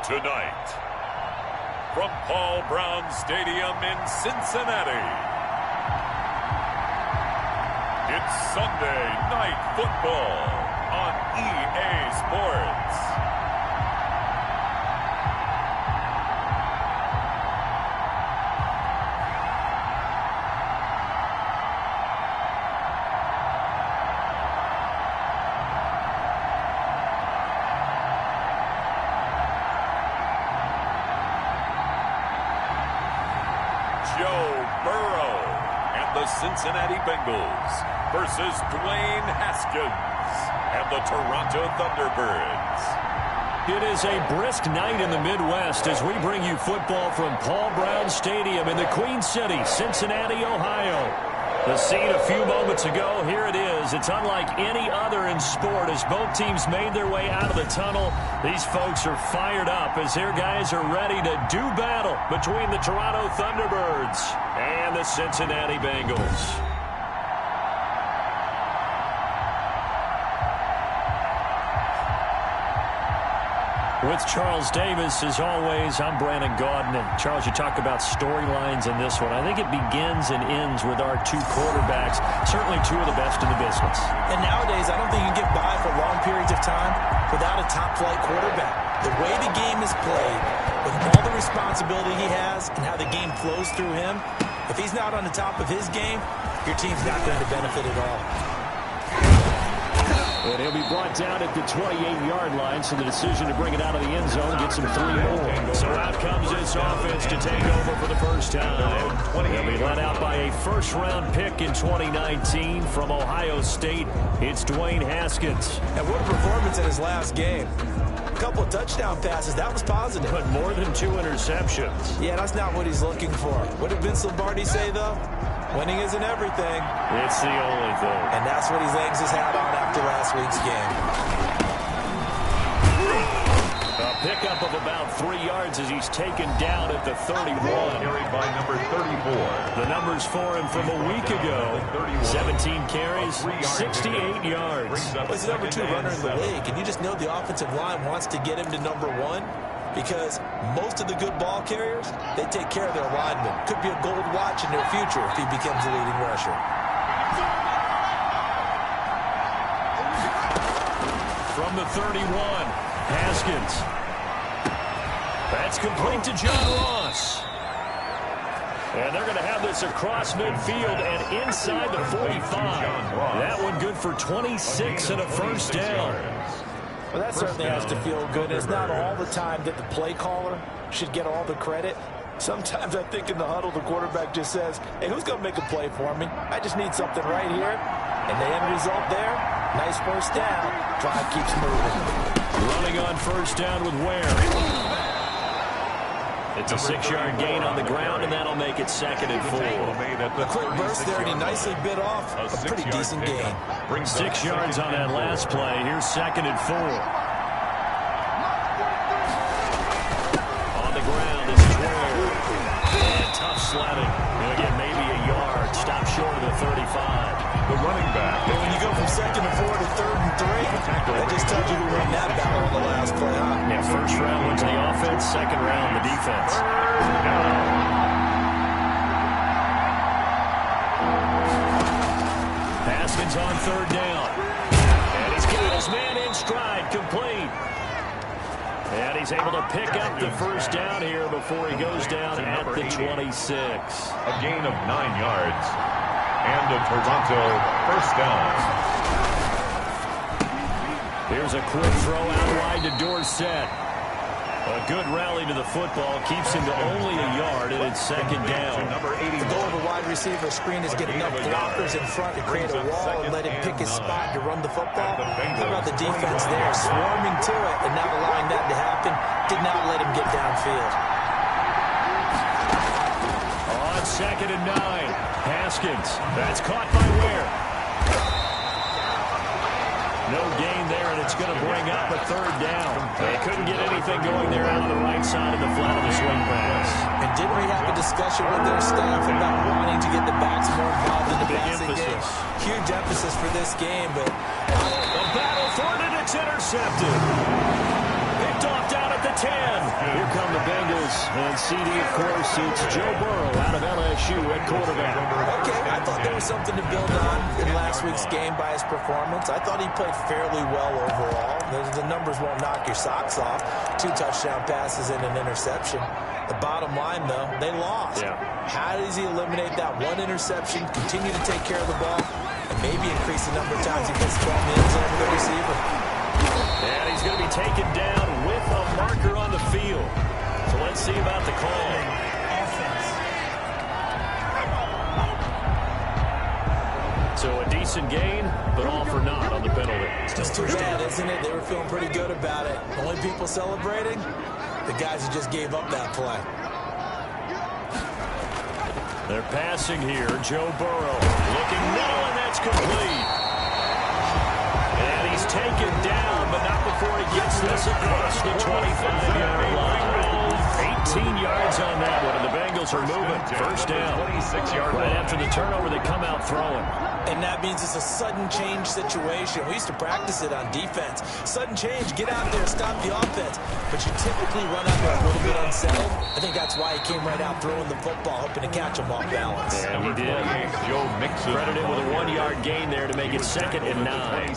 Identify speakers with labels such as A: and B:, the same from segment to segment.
A: Tonight, from Paul Brown Stadium in Cincinnati, it's Sunday Night Football on EA Sports. Cincinnati Bengals versus Dwayne Haskins and the Toronto Thunderbirds.
B: It is a brisk night in the Midwest as we bring you football from Paul Brown Stadium in the Queen City, Cincinnati, Ohio. The scene a few moments ago, here it is. It's unlike any other in sport as both teams made their way out of the tunnel. These folks are fired up as their guys are ready to do battle between the Toronto Thunderbirds and the Cincinnati Bengals. With Charles Davis, as always, I'm Brandon Gaudin. And Charles, you talk about storylines in this one. I think it begins and ends with our two quarterbacks, certainly two of the best in the business.
C: And nowadays, I don't think you can get by for long periods of time without a top-flight quarterback. The way the game is played, with all the responsibility he has and how the game flows through him, if he's not on the top of his game, your team's not going to benefit at all.
B: And he'll be brought down at the 28-yard line, so the decision to bring it out of the end zone gets him 3 more. So out comes this offense to take over for the first time. They'll be led out by a first-round pick in 2019 from Ohio State. It's Dwayne Haskins.
C: And what a performance in his last game. A couple of touchdown passes, that was positive.
B: But more than 2 interceptions.
C: Yeah, that's not what he's looking for. What did Vince Lombardi say, though? Winning isn't everything.
B: It's the only thing.
C: And that's what he hangs his hat on after last week's game.
B: A pickup of about 3 yards as he's taken down at the 31.
A: Carried by number 34.
B: The numbers for him from a week ago. 17 carries, 68 yards.
C: Well, he's the number 2 runner in the league, and you just know the offensive line wants to get him to number 1. Because most of the good ball carriers, they take care of their linemen. Could be a gold watch in their future if he becomes the leading rusher.
B: From the 31, Haskins. That's complete to John Ross. And they're going to have this across midfield and inside the 45. That one good for 26 and a first down.
C: Well, that certainly has to feel good. It's not all the time that the play caller should get all the credit. Sometimes I think in the huddle, the quarterback just says, hey, who's going to make a play for me? I just need something right here. And the end result there, nice first down. Drive keeps moving.
B: Running on first down with Ware. It's a 6-yard gain on the ground, and that'll make it 2nd and 4.
C: A quick burst there, and he nicely bit off a pretty decent gain.
B: 6 yards on that last play. Here's 2nd and 4. On the ground is Ware. And tough sledding. He'll get maybe a yard. Stop short of the 35.
A: The running back.
C: And when you go from 2nd and 4 to 3rd and 3, that just tells you who won that battle on the last play, huh?
B: Yeah, first round went to the offense, second round the defense. Haskins on 3rd down. And he's got his man in stride, complete. And he's able to pick up the first down here before he goes down at the 26.
A: A gain of 9 yards. And a Toronto first down.
B: Here's a quick throw out wide to Dorsett. A good rally to the football keeps him to only a yard, and it's 2nd down.
C: The goal of a wide receiver screen is get enough blockers in front to create a wall and let him pick his spot to run the football. How about the defense there, swarming to it and not allowing that to happen? Did not let him get downfield.
B: On 2nd and 9, Haskins. That's caught by Ware. No gain there, and it's going to bring up a 3rd down. They couldn't get anything going there out of the right side of the flat of the swing pass.
C: And didn't we have a discussion with their staff about wanting to get the backs more involved in the passing game? Huge emphasis for this game, but
B: the battle for it, and it's intercepted. Picked off down at the 10. Here come the Bengals. And CD, of course, it's Joe Burrow out of LSU at quarterback.
C: Okay, I thought there was something to build on in last week's game by his performance. I thought he played fairly well overall. The numbers won't knock your socks off. 2 touchdown passes and an interception. The bottom line, though, they lost. Yeah. How does he eliminate that 1 interception, continue to take care of the ball, and maybe increase the number of times he gets 12 minutes over the receiver?
B: And he's going to be taken down with a marker on the field. So let's see about the call. So a decent gain, but all for naught on the penalty.
C: It's too bad, isn't it? They were feeling pretty good about it. Only people celebrating? The guys who just gave up that play.
B: They're passing here. Joe Burrow looking middle, and that's complete. And he's taken down, but not before he gets this across the 25-yard line. 18 yards on that one, and the Bengals are moving. First down. 26-yard line. Right after the turnover, they come out throwing.
C: And that means it's a sudden change situation. We used to practice it on defense. Sudden change, get out there, stop the offense. But you typically run out there a little bit unsettled. I think that's why he came right out throwing the football, hoping to catch him off balance.
B: And he did. Credited with a 1-yard gain there to make it 2nd and 9.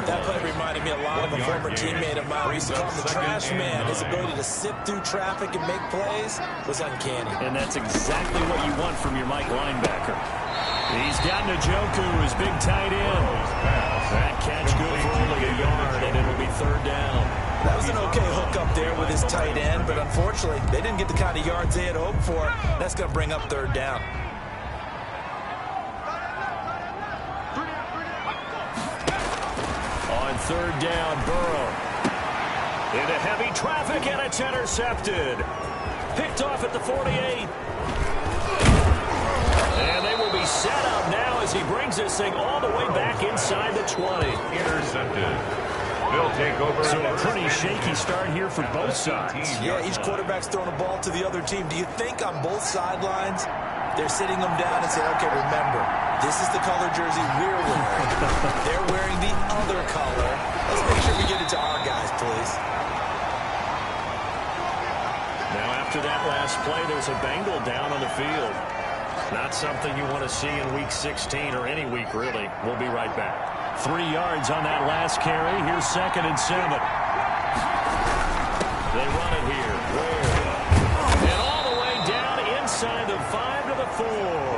C: That play reminded me a lot of a former teammate of mine. We used to call him the trash man. His ability to sift through traffic and make plays was uncanny.
B: And that's exactly what you want from your Mike linebacker. He's got Njoku, his big tight end. That catch good for only a yard, and it'll be 3rd down.
C: That was an okay hook up there with his tight end, but unfortunately, they didn't get the kind of yards they had hoped for. That's going to bring up 3rd down.
B: On 3rd down, Burrow. Into heavy traffic, and it's intercepted. Picked off at the 48. And they will be set up now as he brings this thing all the way back inside the 20.
A: Intercepted. They'll take over.
B: So a pretty shaky start here for both sides.
C: Yeah, each quarterback's throwing a ball to the other team. Do you think on both sidelines they're sitting them down and saying, okay, remember, this is the color jersey we're wearing. They're wearing the other color. Let's make sure we get it to our guys, please.
B: Now after that last play, there's a Bengal down on the field. Not something you want to see in Week 16 or any week, really. We'll be right back. 3 yards on that last carry. Here's 2nd and 7. They run it here. And all the way down inside the 5 to the 4.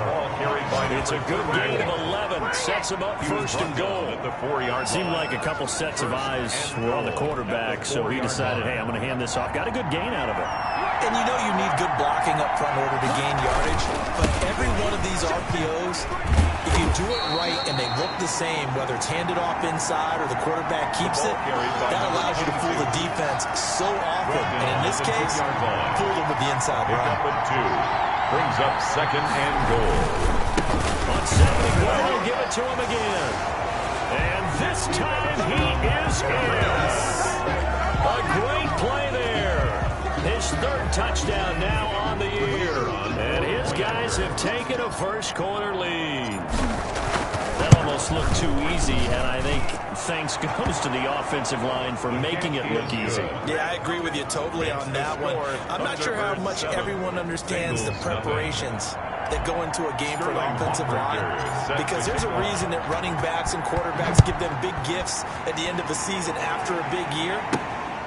B: It's a good gain of 11. Sets him up 1st and goal. Seemed like a couple sets of eyes were on the quarterback, so he decided, hey, I'm going to hand this off. Got a good gain out of it.
C: And you know you need good blocking up front in order to gain yardage, but every one of these RPOs, if you do it right and they look the same, whether it's handed off inside or the quarterback keeps it, that allows you to fool the defense so often. And in this case, fooled them with the inside run.
A: Brings up 2nd and goal.
B: On 2nd and goal, they'll give it to him again. And this time he is in. A great play there. His 3rd touchdown now on the year. And his guys have taken a first-quarter lead. That almost looked too easy, and I think thanks goes to the offensive line for making it look easy.
C: Yeah, I agree with you totally on that one. I'm not sure how much everyone understands the preparations that go into a game for the offensive line, because there's a reason that running backs and quarterbacks give them big gifts at the end of the season after a big year.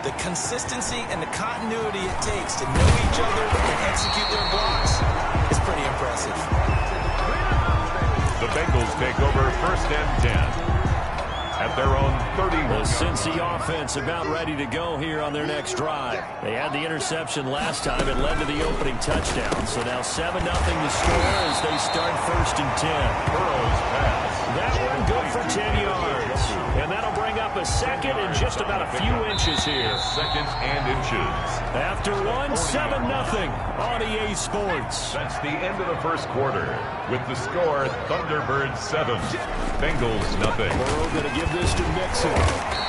C: The consistency and the continuity it takes to know each other and execute their blocks is pretty impressive.
A: The Bengals take over 1st and 10 at their own 31.
B: The Cincy offense about ready to go here on their next drive. They had the interception last time. It led to the opening touchdown. So now 7-0 the score as they start 1st and 10.
A: Burrow's pass.
B: That one good for 10 yards. And that'll bring up a 2nd and just about a few inches here.
A: 2nd and inches.
B: After one, 7-0 on EA Sports.
A: That's the end of the 1st quarter. With the score, Thunderbirds 7, Bengals 0.
B: Burrow going to give this to Mixon.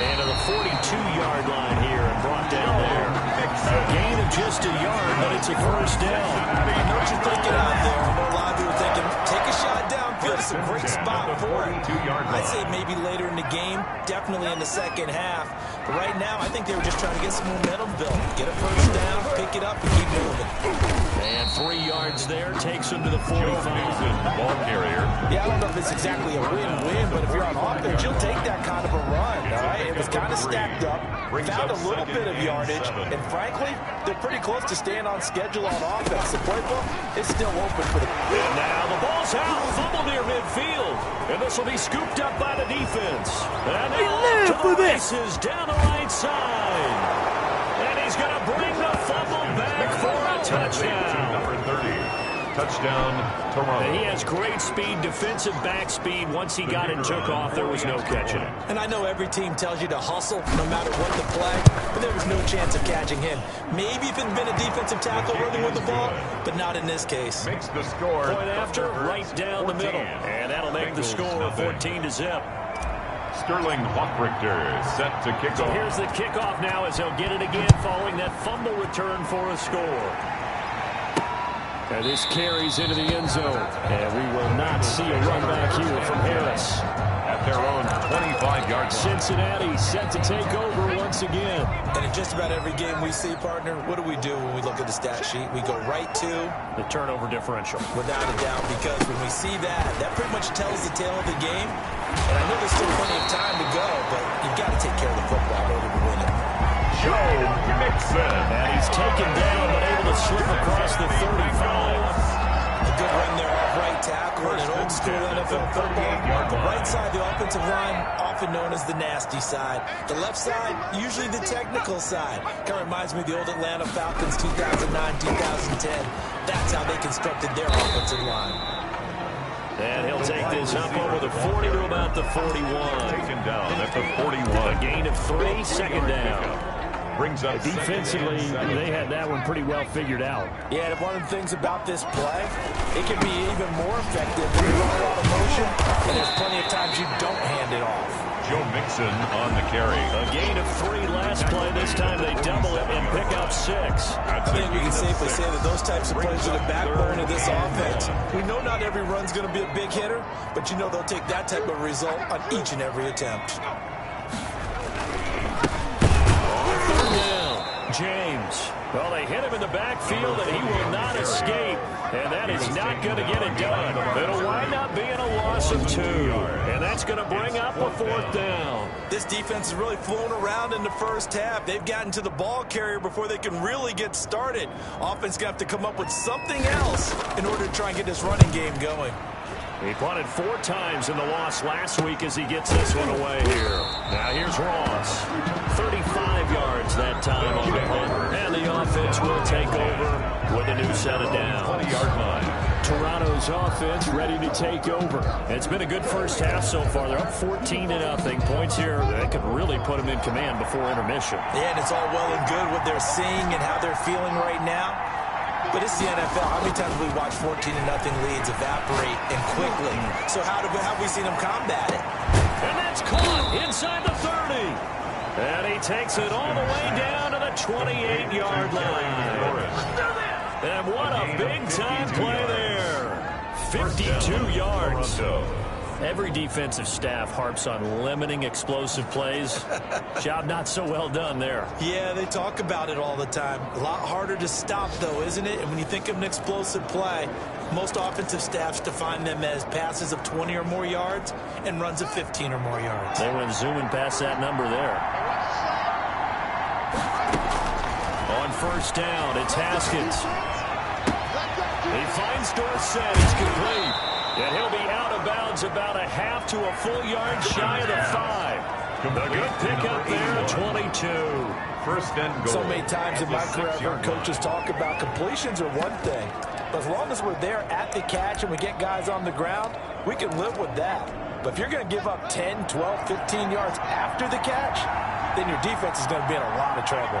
B: And to the 42-yard line here and brought down there. A gain of just a yard, but it's a 1st down.
C: I know what you're thinking out there. I know a lot of people are thinking, take a shot downfield. It's a great spot for it. I'd say maybe later in the game, definitely in the 2nd half. But right now, I think they were just trying to get some momentum built. Get a first down, pick it up, and keep moving.
B: And 3 yards there takes him to the 45.
A: Ball carrier.
C: Yeah, I don't know if it's exactly a win-win, but if you're on offense, you'll take that kind of a run, all right? It was kind of stacked up, found a little bit of yardage, and frankly, they're pretty close to staying on schedule on offense. The playbook is still open for the...
B: And now the ball's out, fumble near midfield. And this will be scooped up by the defense. And they live for this. Is down the right side. And he's going to bring the fumble back for a touchdown.
A: Number 30. Touchdown, Toronto.
B: He has great speed, defensive back speed. Once he got and took off, there was no catching it.
C: And I know every team tells you to hustle no matter what the play, but there was no chance of catching him. Maybe if it had been a defensive tackle running with the ball, but not in this case.
A: Makes the score.
B: Point after, right down the middle. And that'll make the score 14-0.
A: Sterling Hawkrichter set to kick
B: So
A: off.
B: here's the kickoff now as he'll get it again following that fumble return for a score. And this carries into the end zone. And we will not see a run back here from Harris.
A: At their own 25-yard line.
B: Cincinnati set to take over once again.
C: And in just about every game we see, partner, what do we do when we look at the stat sheet? We go right to
B: the turnover differential.
C: Without a doubt, because when we see that, that pretty much tells the tale of the game. And I know there's still plenty of time to go, but you've got to take care of the football in order to win it.
A: Joe Mixon.
B: And he's taken down, but able to slip across the 35.
C: A good run there off right tackle in an old school NFL football. The right side, the offensive line, often known as the nasty side. The left side, usually the technical side. Kind of reminds me of the old Atlanta Falcons 2009, 2010. That's how they constructed their offensive line.
B: And he'll take this up over the 40 to about the 41.
A: Taken down at the 41.
B: A gain of 3, second down.
A: Brings up
B: defensively, they had that one pretty well figured out.
C: Yeah, and one of the things about this play, it can be even more effective when you run a lot of motion, and there's plenty of times you don't hand it off.
A: Joe Mixon on the carry.
B: A gain of 3 last play. This time they double it and pick up 6.
C: I think we can safely say that those types of plays are the backbone of this offense. We know not every run's going to be a big hitter, but you know they'll take that type of result on each and every attempt.
B: James. Well, they hit him in the backfield, and he will not escape. And that is not going to get it done. It'll wind up being a loss of 2. And that's going to bring up a 4th down.
C: This defense has really flown around in the first half. They've gotten to the ball carrier before they can really get started. Offense going to have to come up with something else in order to try and get this running game going.
B: He punted 4 times in the loss last week as he gets this one away here. Now here's Ross. 35 yards that time on the punt. And the offense will take over with a new set of downs.
A: 20-yard line.
B: Toronto's offense ready to take over. It's been a good first half so far. They're up 14-0. Points here that could really put them in command before intermission.
C: Yeah, and it's all well and good what they're seeing and how they're feeling right now. But it's the NFL. How many times have we watched 14-0 leads evaporate and quickly? So how have we seen them combat it?
B: And that's caught inside the 30. And he takes it all the way down to the 28-yard line. And what a big-time play there. 52 yards. Every defensive staff harps on limiting explosive plays. Job not so well done there.
C: Yeah, they talk about it all the time. A lot harder to stop, though, isn't it? And when you think of an explosive play, most offensive staffs define them as passes of 20 or more yards and runs of 15 or more yards.
B: They went zooming past that number there. On first down, it's Haskins. He finds Dorsett. He's complete. And he'll be out of bounds about a half to a full yard shy of the 5. A good pickup there at 22.
A: First and goal.
C: So many times in my career, I've heard coaches talk about completions are one thing. But as long as we're there at the catch and we get guys on the ground, we can live with that. But if you're going to give up 10, 12, 15 yards after the catch, then your defense is going to be in a lot of trouble.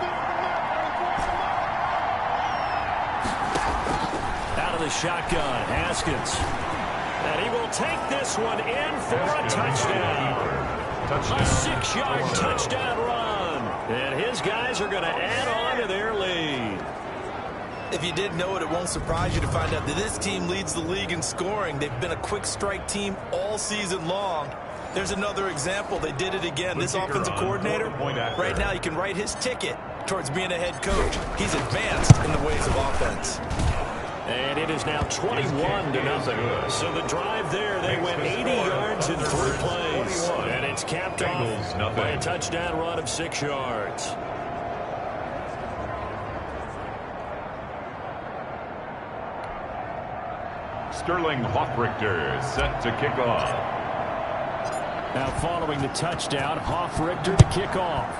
B: Out of the shotgun, Haskins. And he will take this one in for a touchdown. A 6-yard touchdown run. And his guys are going to add on to their lead.
C: If you didn't know it, it won't surprise you to find out that this team leads the league in scoring. They've been a quick strike team all season long. There's another example. They did it again. This offensive coordinator, right now, you can write his ticket towards being a head coach. He's advanced in the ways of offense.
B: And it is now 21-0. So the drive there, they went 80 yards in 3 plays. And it's capped off by a touchdown run of 6 yards.
A: Sterling Hoffrichter set to kick off.
B: Now following the touchdown, Hoffrichter to kick off.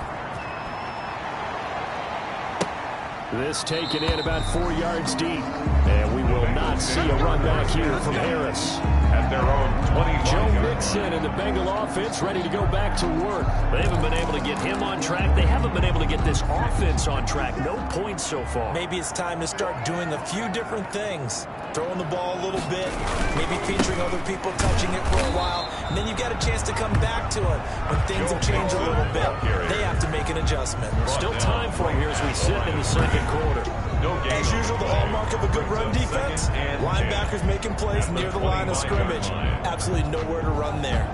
B: This taken in about 4 yards deep. And we will not see a run back here from Harris.
A: At their own 20.
B: Joe Mixon and the Bengal offense ready to go back to work. They haven't been able to get him on track. They haven't been able to get this offense on track. No points so far.
C: Maybe it's time to start doing a few different things. Throwing the ball a little bit, maybe featuring other people touching it for a while, and then you get a chance to come back to it when things have changed a little bit. They have to make an adjustment.
B: Still time for him here as we sit in the second quarter.
C: As usual, the hallmark of a good run defense, linebackers making plays near the line of scrimmage. Absolutely nowhere to run there.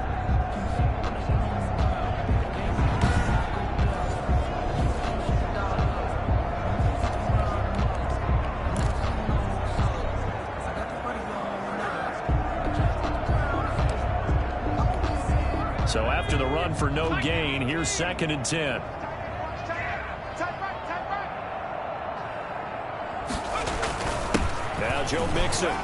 B: So after the run for no gain, here's 2nd and 10. Now Joe Mixon.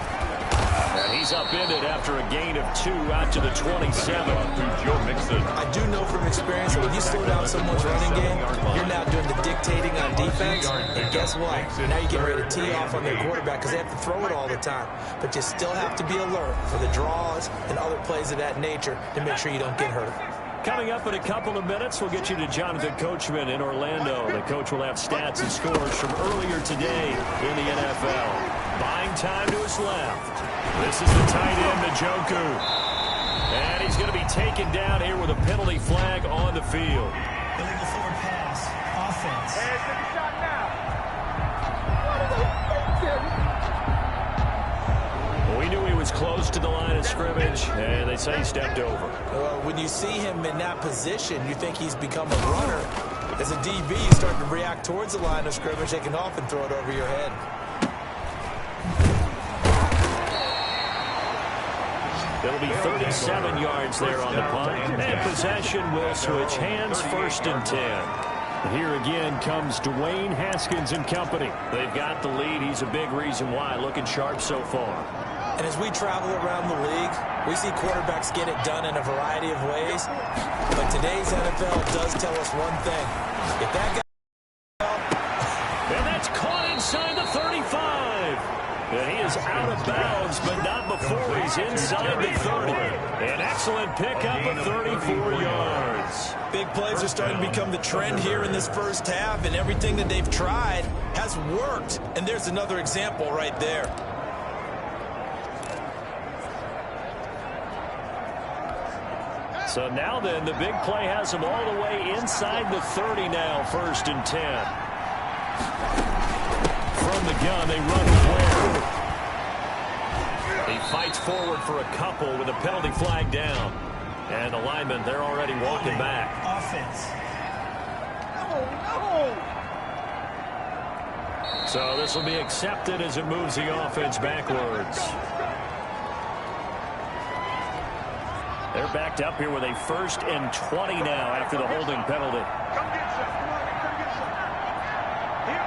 B: And he's upended after a gain of 2 out to the 27.
A: Joe Mixon.
C: I do know from experience that when you slow down someone's running game, you're now doing the dictating on defense. And guess what? Now you get ready to tee off on their quarterback because they have to throw it all the time. But you still have to be alert for the draws and other plays of that nature to make sure you don't get hurt.
B: Coming up in a couple of minutes, we'll get you to Jonathan Coachman in Orlando. The coach will have stats and scores from earlier today in the NFL. Buying time to his left. This is the tight end, Njoku. And he's going to be taken down here with a penalty flag on the field.
D: Illegal forward pass. Offense.
E: Hey, take a shot now.
B: We knew he was close to the line of scrimmage, and they say he stepped over.
C: When you see him in that position, you think he's become a runner. As a DB, you start to react towards the line of scrimmage. They can often throw it over your head.
B: It'll be 37 yards there on the punt. And possession will switch hands, 1st and 10. Here again comes Dwayne Haskins and company. They've got the lead. He's a big reason why. Looking sharp so far.
C: And as we travel around the league, we see quarterbacks get it done in a variety of ways. But today's NFL does tell us one thing. If that guy...
B: And that's caught inside the 35. And he is out of bounds, but not before he's inside the 30. An excellent pickup of 34 yards.
C: Big plays are starting to become the trend here in this first half, and everything that they've tried has worked. And there's another example right there.
B: So now then, the big play has him all the way inside the 30 now, 1st and 10. From the gun, they run with Ware. He fights forward for a couple with a penalty flag down. And the linemen, they're already walking back.
D: Offense.
B: So this will be accepted as it moves the offense backwards. They're backed up here with a 1st and 20 now after the holding penalty.
E: Come get some. Come get some. Here.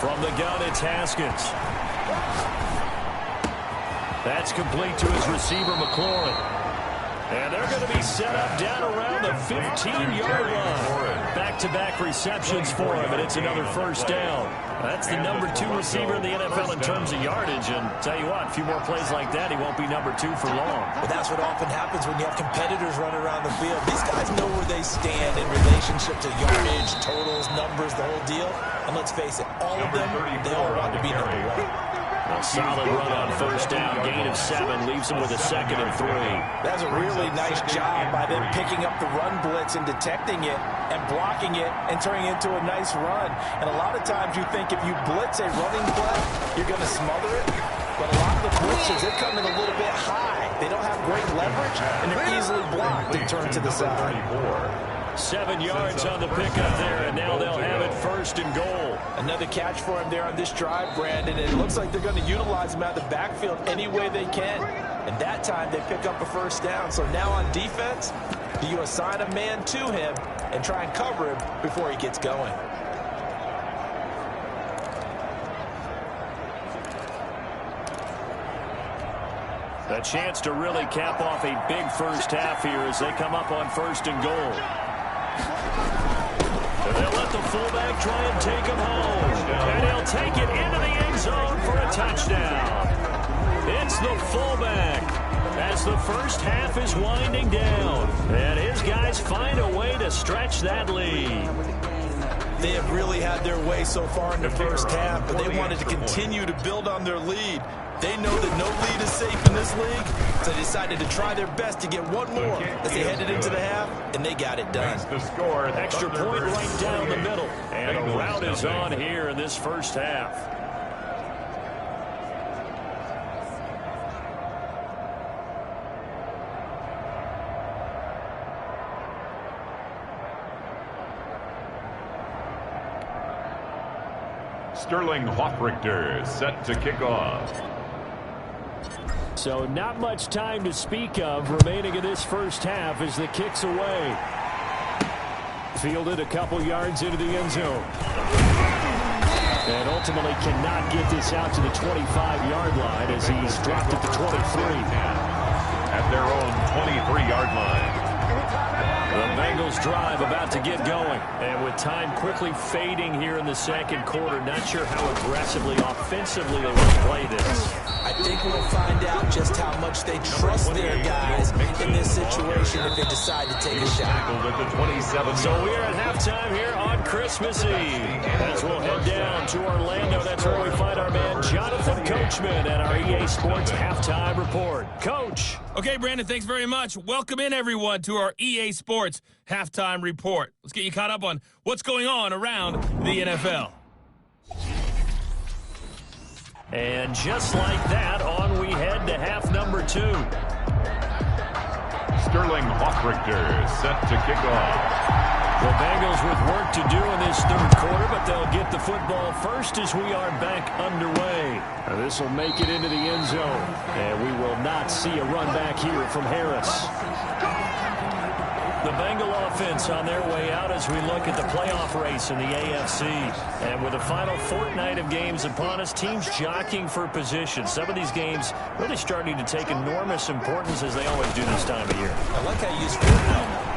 B: From the gun, it's Haskins. That's complete to his receiver, McLaurin. And they're going to be set up down around the 15-yard line. Back-to-back receptions for him, and it's another 1st down. That's the number 2 receiver in the NFL in terms of yardage. And tell you what, a few more plays like that, he won't be number 2 for long.
C: But that's what often happens when you have competitors running around the field. These guys know where they stand in relationship to yardage, totals, numbers, the whole deal. And let's face it, all of them, they all want to be number 1.
B: A solid run on first down. Gain of 7 leaves him with a 2nd and 3.
C: That's a really nice job by them picking up the run blitz and detecting it and blocking it and turning it into a nice run. And a lot of times you think if you blitz a running play, you're going to smother it. But a lot of the blitzes, they come in a little bit high. They don't have great leverage, and they're easily blocked and turned to the side.
B: 7 yards on the pickup there, and now they'll have it 1st and goal.
C: Another catch for him there on this drive, Brandon, and it looks like they're going to utilize him out of the backfield any way they can. And that time they pick up a 1st down. So now on defense, do you assign a man to him and try and cover him before he gets going?
B: A chance to really cap off a big first half here as they come up on 1st and goal. And they'll let the fullback try and take him home. And he'll take it into the end zone for a touchdown. It's the fullback as the first half is winding down. And his guys find a way to stretch that lead.
C: They have really had their way so far in the first half, but they wanted to continue to build on their lead. They know that no lead is safe in this league, so they decided to try their best to get one more as they headed into the half, and they got it done.
B: Extra point right down the middle, and a rout is on here in this first half.
A: Sterling Hoffrichter set to kick off.
B: So not much time to speak of remaining in this first half as the kick's away. Fielded a couple yards into the end zone. And ultimately cannot get this out to the 25-yard line as he's dropped at the 23.
A: At their own 23-yard line.
B: The Bengals drive about to get going. And with time quickly fading here in the second quarter, not sure how aggressively, offensively they want to play this.
C: I think we'll find out just how much they trust their guys in this situation if they decide to take a shot.
B: So we are at halftime here on Christmas Eve. As we'll head down to Orlando, that's where we find our man Jonathan Coachman at our EA Sports Halftime Report. Coach.
F: Okay, Brandon, thanks very much. Welcome in, everyone, to our EA Sports Halftime Report. Let's get you caught up on what's going on around the NFL.
B: And just like that, on we head to half number 2.
A: Sterling Hoffrichter set to kick off.
B: The Bengals with work to do in this third quarter, but they'll get the football first as we are back underway. This will make it into the end zone, and we will not see a run back here from Harris. The Bengal offense on their way out as we look at the playoff race in the AFC. And with the final fortnight of games upon us, teams jockeying for position. Some of these games really starting to take enormous importance as they always do this time of year.
C: I like how you use fortnight.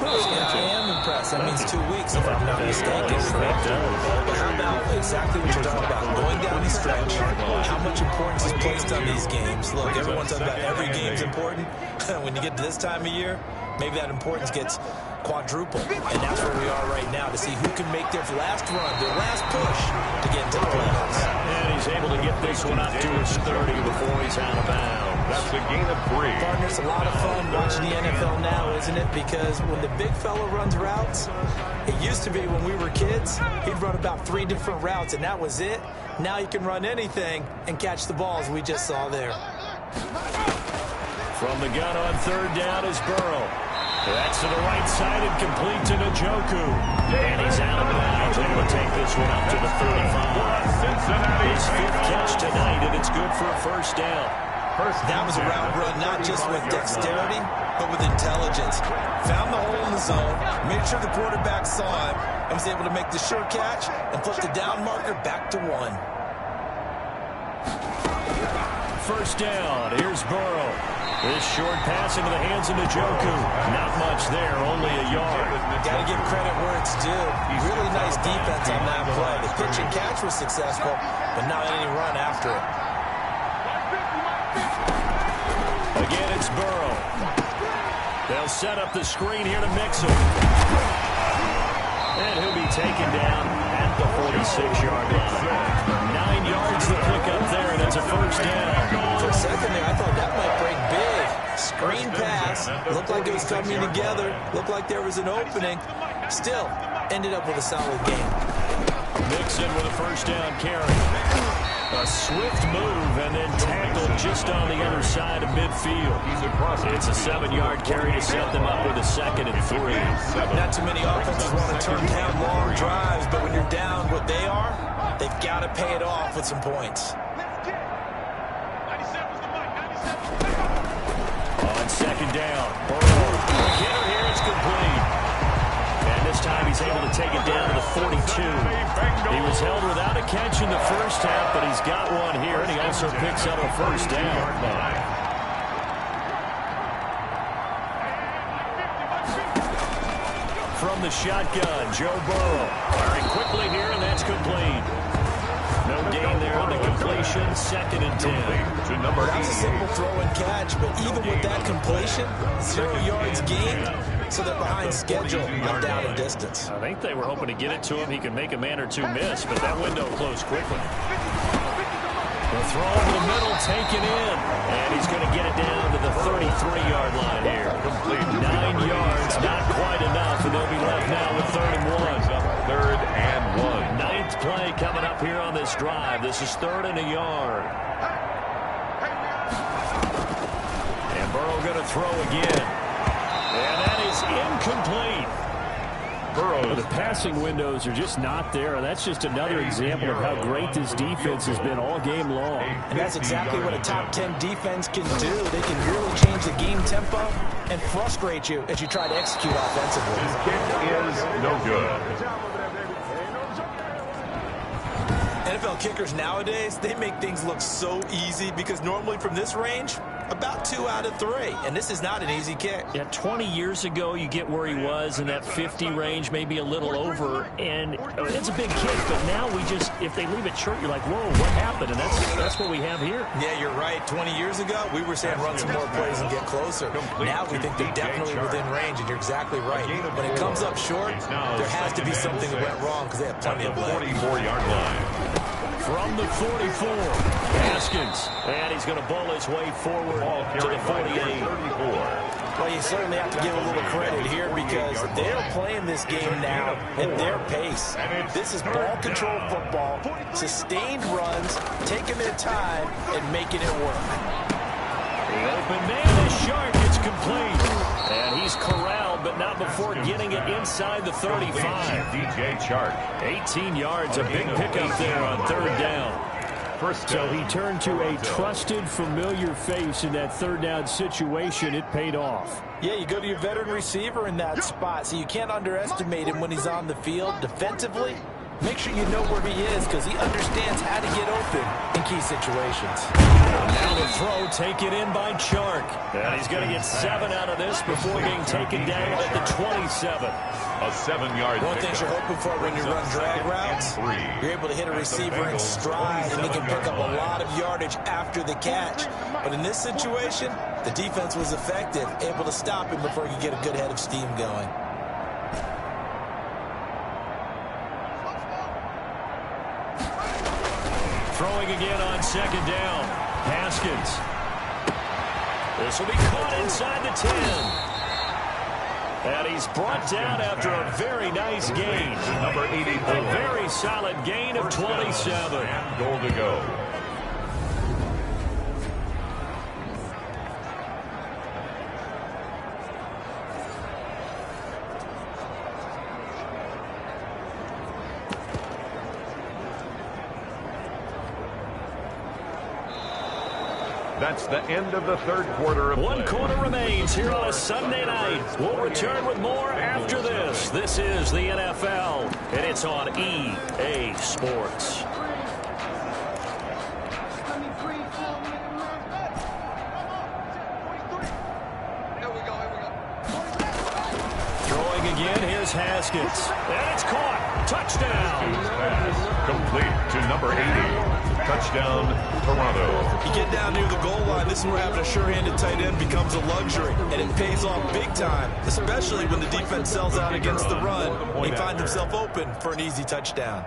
C: Yeah, I am impressed. That means 2 weeks, if I'm not mistaken. But how about exactly what you're talking about? Going down the stretch, how much importance is placed on these games? Look, everyone's talking about every game's important. When you get to this time of year, maybe that importance gets quadrupled. And that's where we are right now to see who can make their last run, their last push to get into the playoffs.
B: And he's able to get this one up to his 30 before he's out of bounds.
A: That's a gain of 3.
C: Partners, a lot of fun watching the NFL now, isn't it? Because when the big fella runs routes, it used to be when we were kids, he'd run about 3 different routes, and that was it. Now he can run anything and catch the balls we just saw there.
B: From the gun on third down is Burrow. That's to the right side and complete to Njoku. And he's out of bounds. Able to take this one up to the 35. His 5th catch tonight, and it's good for a first down.
C: That was a route run not just with dexterity, but with intelligence. Found the hole in the zone, made sure the quarterback saw him, and was able to make the sure catch and flip the down marker back to 1.
B: First down, here's Burrow. This short pass into the hands of Njoku. Not much there, only a yard.
C: Got to give credit where it's due. Really nice defense on that play. The pitch and catch was successful, but not any run after it.
B: Again, it's Burrow. They'll set up the screen here to mix him. And he'll be taken down at the 46-yard line. 9 yards to pick up there, and It's a first down.
C: For a second there, I thought that might break big. Screen pass. Looked like it was coming together. Looked like there was an opening. Still, ended up with a solid game.
B: Mixon with a first down carry. A swift move and then tackled just on the other side of midfield. It's a 7-yard carry to set them up with a 2nd and 3.
C: Not too many offenses want to turn down long drives, but when you're down what they are, they've got to pay it off with some points.
B: On 2nd down, Burrow. Hitter here, it's complete. And this time he's able to take it down to the 42. He was held without a catch in the first half, but he's got one here, and he also picks up a first down. From the shotgun, Joe Burrow. Firing quickly here, and that's complete. No gain there on the completion, 2nd and 10.
C: That was a simple throw and catch, but even with that completion, 0 yards gained, so they're behind schedule on down and distance.
B: I think they were hoping to get it to him. He could make a man or two miss, but that window closed quickly. The throw over the middle, taken in, and he's going to get it down to the 33-yard line here. 9 yards, not quite enough, and they'll be left now with 3rd and 1.
A: 3rd and 1.
B: 9th play coming up here on this drive. This is 3rd and a yard. And Burrow going to throw again. And that is incomplete.
A: Burrow.
B: The passing windows are just not there. That's just another example of how great this defense has been all game long.
C: And that's exactly what a top 10 defense can do. They can really change the game tempo and frustrate you as you try to execute offensively.
A: His kick is no good.
C: NFL kickers nowadays, they make things look so easy because normally from this range, about 2 out of 3. And this is not an easy kick.
B: Yeah, 20 years ago, you get where he was in that 50 range, maybe a little over. And it's a big kick, but now we just, if they leave it short, you're like, whoa, what happened? And that's what we have here.
C: Yeah, you're right. 20 years ago, we were saying run some more plays and get closer. Now we think they're definitely within range, and you're exactly right. When it comes up short, there has to be something that went wrong because they have plenty of legs.
A: 44-yard line.
B: From the 44, Haskins. And he's going to bowl his way forward to the 48.
C: Well, you certainly have to give a little credit here because they're playing this game now at their pace. This is ball control football, sustained runs, taking their time, and making it work.
B: The open man is sharp. It's complete. And he's corralled, but not before getting it inside the 35.
A: DJ Chark.
B: 18 yards, a big pickup there on 3rd down. So he turned to a trusted, familiar face in that 3rd down situation. It paid off.
C: Yeah, you go to your veteran receiver in that spot, so you can't underestimate him when he's on the field defensively. Make sure you know where he is because he understands how to get open in key situations.
B: Now the throw taken in by Chark. And he's going to get 7 out of this before being taken down at the 27.
A: A 7-yard
C: One thing you're hoping for when you run drag routes, you're able to hit a receiver in stride and he can pick up a lot of yardage after the catch. But in this situation, the defense was effective, able to stop him before he could get a good head of steam going.
B: Throwing again on 2nd down. Haskins. This will be caught inside the 10. And he's brought down after a very nice gain.
A: Number 84.
B: A very solid gain of 27.
A: Goal to go. That's the end of the 3rd quarter of
B: One
A: play.
B: quarter remains here on a Sunday night. We'll return with more after this. This is the NFL, and it's on EA Sports. Throwing again, here's Haskins. And it's caught. Touchdown.
A: Pass complete to number 80. Touchdown, Toronto.
C: You get down near the goal line, this is where having a sure-handed tight end becomes a luxury, and it pays off big time, especially when the defense sells out against the run. He finds himself open for an easy touchdown.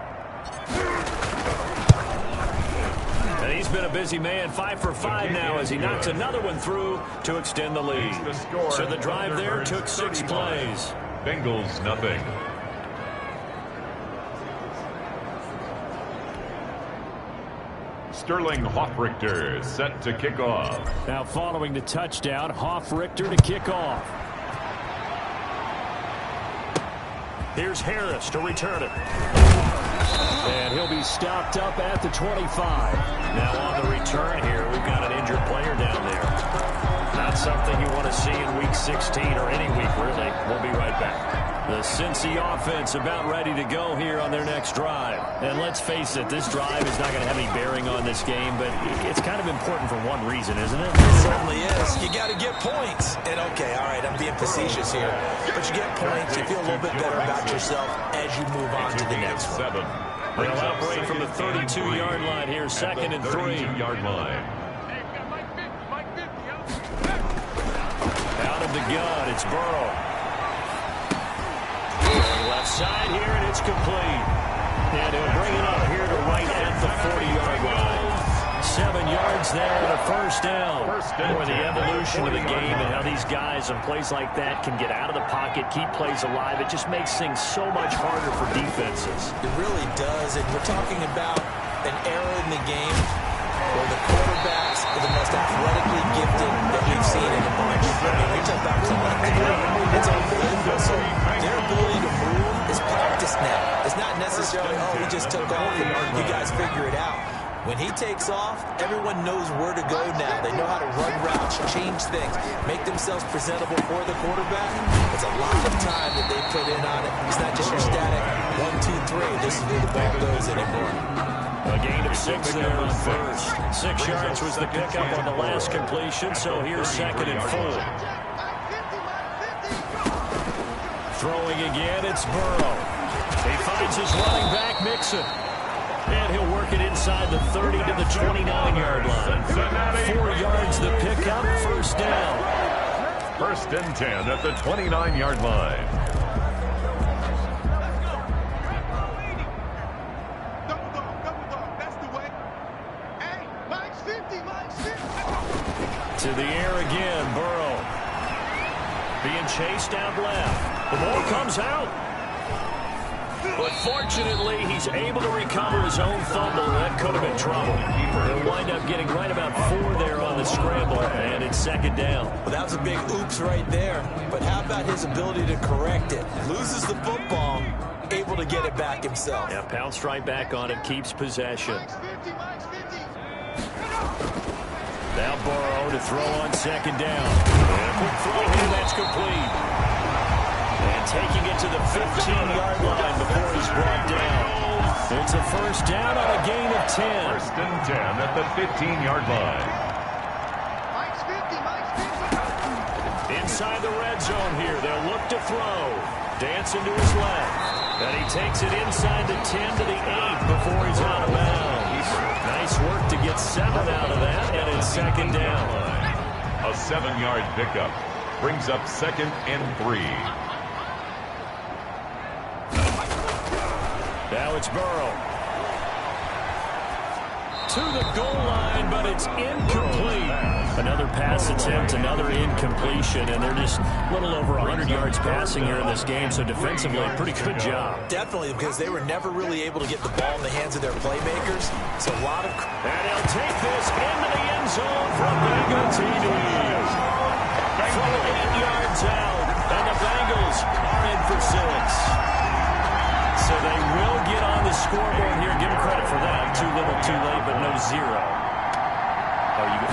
B: And he's been a busy man, 5 for 5 now as he knocks another one through to extend the lead. So the drive there took 6 plays.
A: Bengals nothing. Sterling Hoffrichter set to kick off.
B: Now following the touchdown, Hoffrichter to kick off. Here's Harris to return it. And he'll be stopped up at the 25. Now on the return here, we've got an injured player down there. Not something you want to see in Week 16 or any week, really. We'll be right back. The Cincy offense about ready to go here on their next drive. And let's face it, this drive is not going to have any bearing on this game, but it's kind of important for one reason, isn't it?
C: It certainly is. You got to get points. And okay, all right, I'm being facetious here. But you get points, you feel a little bit better about yourself as you move on to the next one.
B: They'll operate from the 32-yard line here, 2nd and 3.
A: 32-yard line.
B: Out of the gun, it's Burrow. Left side here, and it's complete. And he'll bring it up here to right at the 40-yard line. 7 yards there and a first down. Boy, the evolution of the game and how these guys on plays like that can get out of the pocket, keep plays alive. It just makes things so much harder for defenses.
C: It really does, and we're talking about an era in the game where the quarterbacks are the most athletically gifted that we've seen in a bunch. I mean, we talk about collectively. It's unbelievable. So their ability to move is practiced now. It's not necessarily, oh, he just took off and you guys figure it out. When he takes off, everyone knows where to go now. They know how to run routes, change things, make themselves presentable for the quarterback. It's a lot of time that they put in on it. It's not just your static 1, 2, 3. This is where the ball goes anymore.
B: A gain of 6 there on first. 6 yards was the pickup on the last completion, so here's 2nd and 4. Throwing again, it's Burrow. He finds his running back, Mixon. And he'll work it inside the 30 to the 29-yard line. 4 yards the pickup, first down.
A: 1st and 10 at the 29-yard line.
B: To the air again, Burrow. Being chased out left. The ball comes out. But fortunately, he's able to recover his own fumble. That could have been trouble. He'll wind up getting right about 4 there on the scramble, and it's 2nd down.
C: Well, that was a big oops right there. But how about his ability to correct it? Loses the football, able to get it back himself.
B: Yeah, pounced right back on it, keeps possession. Now Burrow to throw on 2nd down. And a quick throw here, that's complete. And taking it to the 15-yard line before he's brought down. It's a first down on a gain of 10.
A: 1st and 10 at the 15-yard line.
B: Inside the red zone here, they'll look to throw. Dancing to his left. And he takes it inside the 10 to the 8 before he's out of bounds. Nice work to get 7 out of that, and it's 2nd down.
A: A 7-yard pickup brings up 2nd and 3.
B: Now it's Burrow. To the goal line, but it's incomplete. Another pass attempt, another incompletion, and they're just a little over 100 yards passing here in this game, so defensively, pretty good job.
C: Definitely, because they were never really able to get the ball in the hands of their playmakers. So a lot of...
B: And he'll take this into the end zone from Bengal TD. From 8 yards out, and the Bengals are in for 6. So they will get on the scoreboard here. Give them credit for that. Too little, too late, but no 0. Oh, you're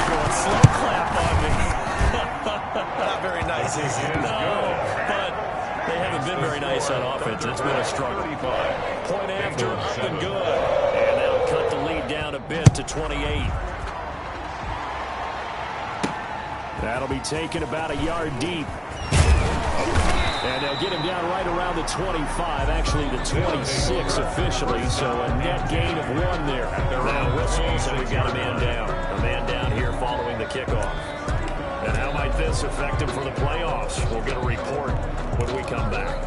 B: going slow clap on me.
C: Not very nice, is it?
B: No, but they haven't been very nice on offense. It's been a struggle. Point after, up and good. And they'll cut the lead down a bit to 28. That'll be taken about a yard deep. And they'll get him down right around the 25, actually the 26 officially, so a net gain of 1 there. Now whistles, and we've got a man down. A man down here following the kickoff. And how might this affect him for the playoffs? We'll get a report when we come back.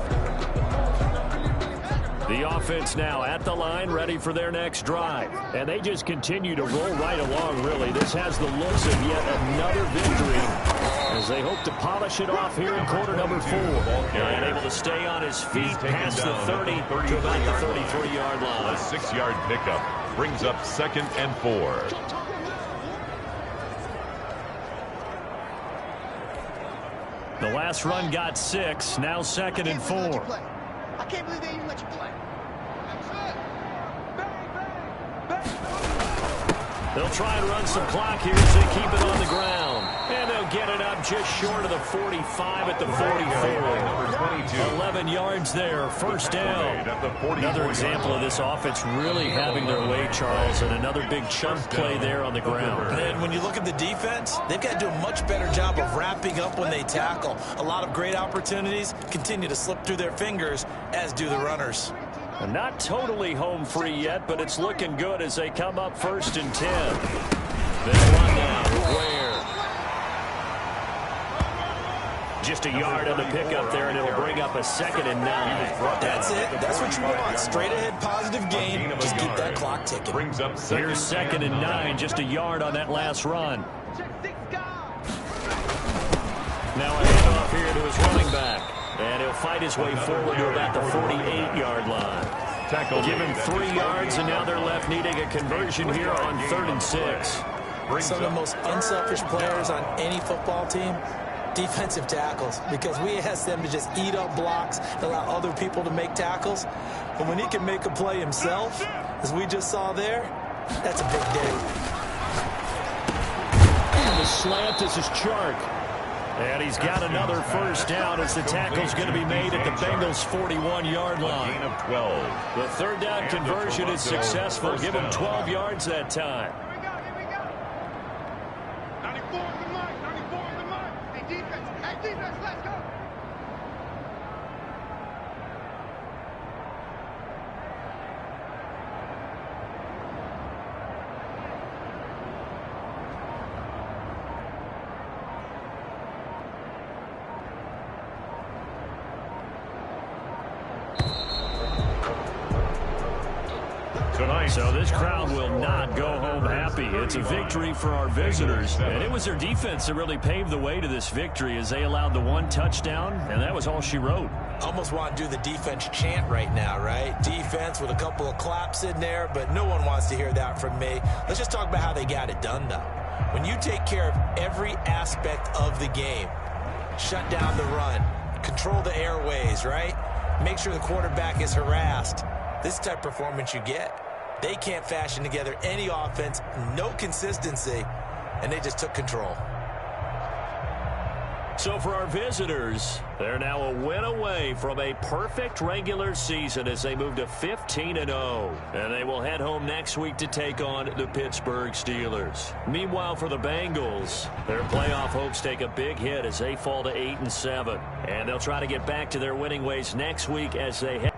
B: The offense now at the line, ready for their next drive. And they just continue to roll right along, really. This has the looks of yet another victory as they hope to polish it off here in quarter number 4. And able to stay on his feet past the 30 to about the 33-yard line.
A: A 6-yard pickup brings up 2nd and 4.
B: The last run got 6, now 2nd and 4.
E: I can't believe they even let you play.
B: They'll try and run some clock here as they keep it on the ground. And they'll get it up just short of the 45 at the 44. 11 yards there, first down. Another example of this offense really having their way, Charles, and another big chunk play there on the ground.
C: And when you look at the defense, they've got to do a much better job of wrapping up when they tackle. A lot of great opportunities continue to slip through their fingers, as do the runners.
B: And not totally home free yet, but it's looking good as they come up 1st and 10. They'll run now with Ware. Just a yard on the pickup there, and it'll bring up a 2nd and 9.
C: That's it. That's what you want. Straight ahead, positive gain. Just keep that clock ticking.
A: Brings up
B: Here's 2nd and 9, just a yard on that last run. Now a handoff here to his running back. And he'll fight his way forward to about the 48-yard line. Give him 3 yards, and now they're left needing a conversion here on 3rd and 6.
C: Some of the most unselfish players on any football team, defensive tackles, because we ask them to just eat up blocks, allow other people to make tackles. But when he can make a play himself, as we just saw there, that's a big day.
B: And the slant is his Chark. And he's got another first down as the tackle's going to be made at the Bengals' 41-yard line.
A: Gain of 12.
B: The 3rd down conversion is successful. Give him 12 yards that time.
E: Here we go. 94 is the mark. 94 is the mark. Hey, defense, let's go.
B: So this crowd will not go home happy. It's a victory for our visitors. And it was their defense that really paved the way to this victory as they allowed the 1 touchdown, and that was all she wrote.
C: Almost want to do the defense chant right now, right? Defense with a couple of claps in there, but no one wants to hear that from me. Let's just talk about how they got it done, though. When you take care of every aspect of the game, shut down the run, control the airways, right? Make sure the quarterback is harassed. This type of performance you get. They can't fashion together any offense, no consistency, and they just took control.
B: So for our visitors, they're now a win away from a perfect regular season as they move to 15-0. And they will head home next week to take on the Pittsburgh Steelers. Meanwhile, for the Bengals, their playoff hopes take a big hit as they fall to 8-7. And they'll try to get back to their winning ways next week as they head.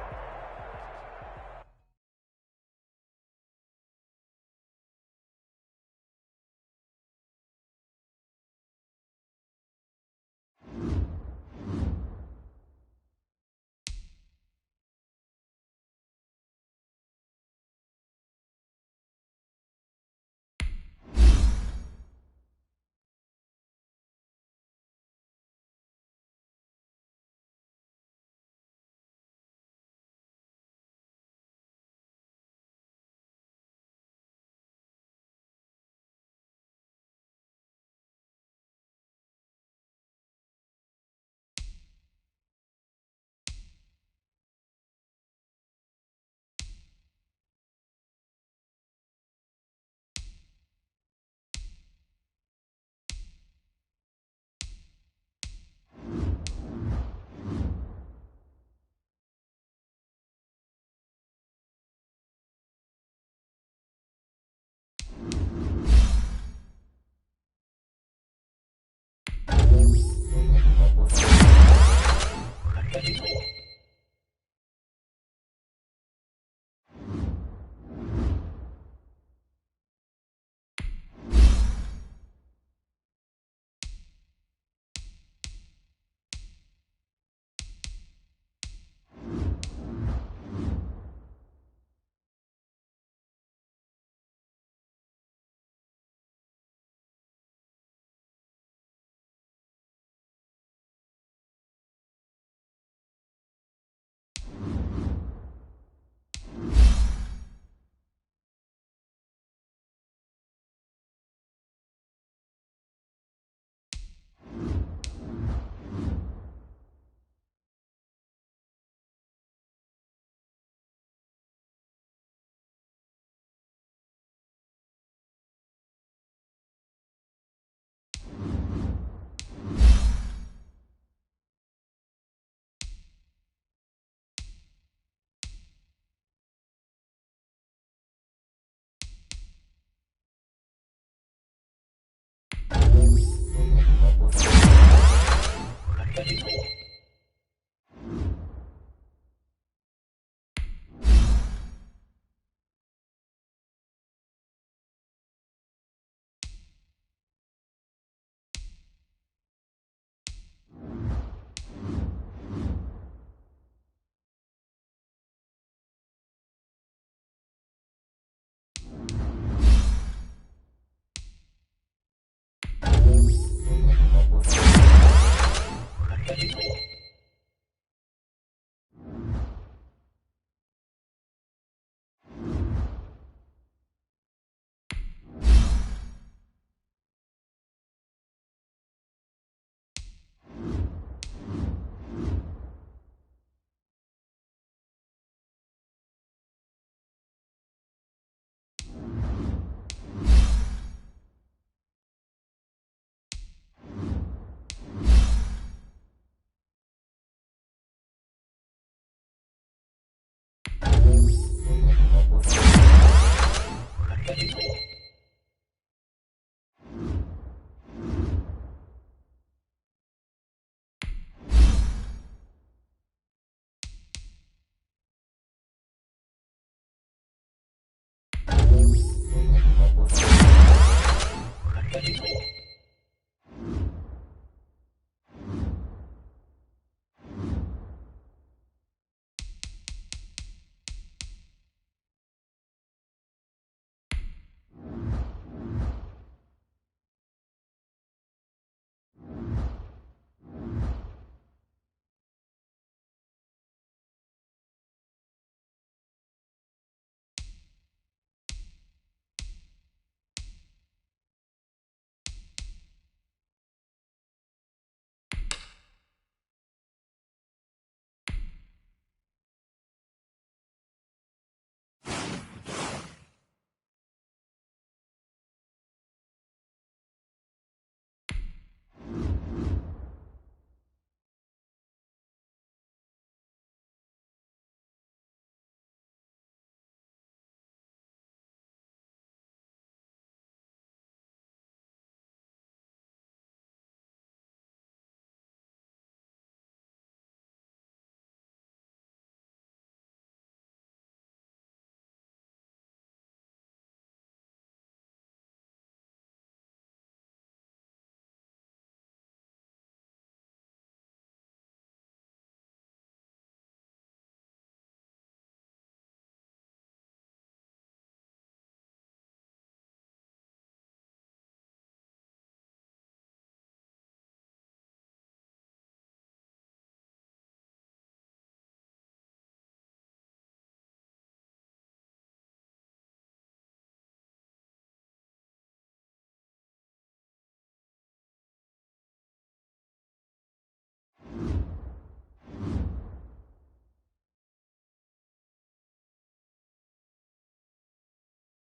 G: Thank you.